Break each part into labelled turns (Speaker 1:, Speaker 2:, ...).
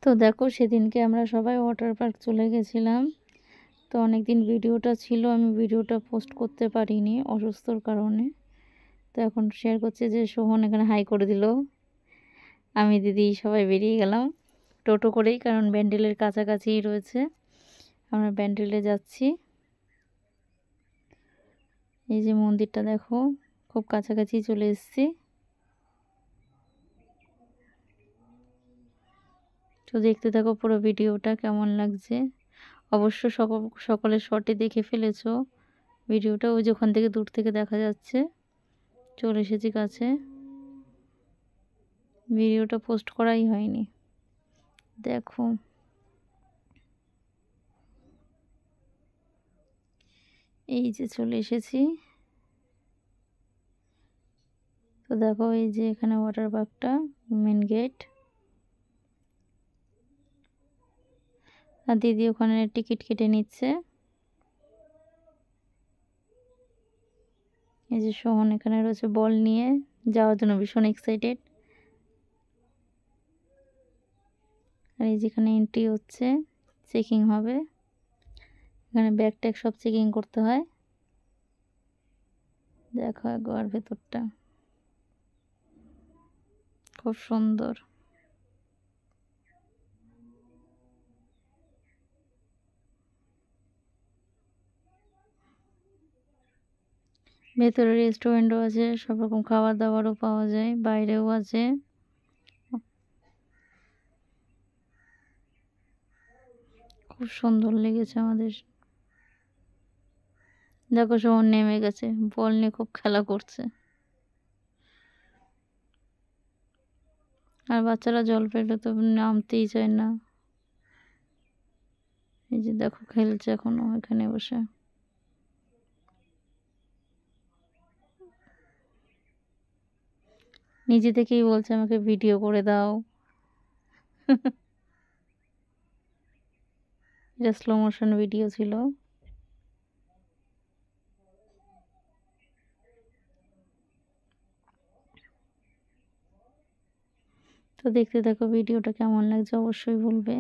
Speaker 1: তো দেখো সেদিনকে আমরা সবাই ওয়াটার পার্ক চলে গেছিলাম। তো অনেক দিন ভিডিওটা ছিল, আমি ভিডিওটা পোস্ট করতে পারিনি অসুস্থর কারণে। তো এখন শেয়ার করছে যে সোহন এখানে হাই করে দিল। আমি দিদি সবাই বেরিয়ে গেলাম টোটো করেই, কারণ ব্যান্ডেলের কাছাকাছিই রয়েছে। আমরা ব্যান্ডেলে যাচ্ছি। এই যে মন্দিরটা দেখো, খুব কাছাকাছি চলে এসেছি। তো দেখতে থাকো পুরো ভিডিওটা, কেমন লাগছে অবশ্য সকলে শর্টে দেখে ফেলেছো ভিডিওটা। ওই যে ওখান থেকে দূর থেকে দেখা যাচ্ছে। চলে এসেছি কাছে, ভিডিওটা পোস্ট করাই হয়নি। দেখো এই যে চলে এসেছি। তো দেখো এই যে এখানে ওয়াটার পার্কটা, মেন গেট। আর দিদি ওখানে টিকিট কেটে নিচ্ছে। এই যে সোহন এখানে রয়েছে বল নিয়ে যাওয়ার জন্য ভীষণ এক্সাইটেড। আর এই যেখানে এন্ট্রি হচ্ছে, চেকিং হবে। এখানে ব্যাগ ট্যাগ সব চেকিং করতে হয়। দেখো একবার ভেতরটা খুব সুন্দর। ভেতরে রেস্টুরেন্টও আছে, সব রকম খাবার দাবারও পাওয়া যায়, বাইরেও আছে। খুব সুন্দর লেগেছে আমাদের। দেখো সোহন নেমে গেছে, বল নিয়ে খুব খেলা করছে। আর বাচ্চারা জল পেলে তো নামতেই চায় না। এই যে দেখো খেলছে এখনো এখানে বসে। নিজে থেকেই বলছে আমাকে ভিডিও করে দাও। এটা স্লো মোশন ভিডিও ছিল। তো দেখতে দেখো ভিডিওটা কেমন লাগছে অবশ্যই বলবে।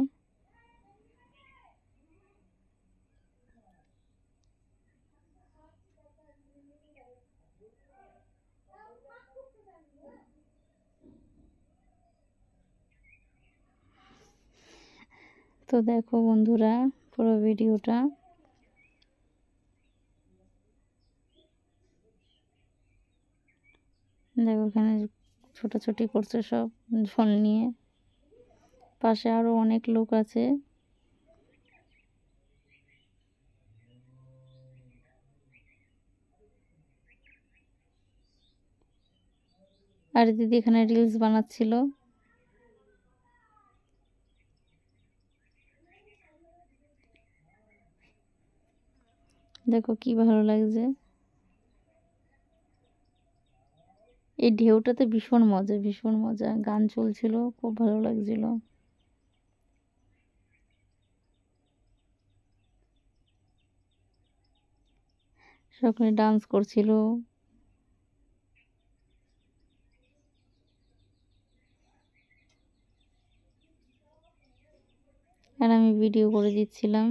Speaker 1: তো দেখো বন্ধুরা পুরো ভিডিওটা। দেখো এখানে ছোটাছুটি করছে সব ঝোল নিয়ে। পাশে আরো অনেক লোক আছে। আর দিদি এখানে রিলস বানাচ্ছিল। দেখো কি ভালো লাগছে। এই ঢেউটাতে ভীষণ মজা, ভীষণ মজা, গান চলছিল, খুব ভালো লাগছিল। সকলে ডান্স করছিল। আর আমি ভিডিও করে দিচ্ছিলাম।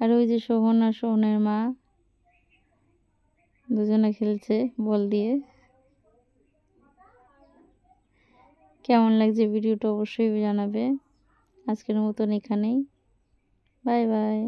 Speaker 1: আর ওই যে সোহন আর সোহনের মা দুজনে খেলছে বল দিয়ে। কেমন লাগছে ভিডিওটা অবশ্যই জানাবে। আজকের মতন এখানেই, বাই বাই।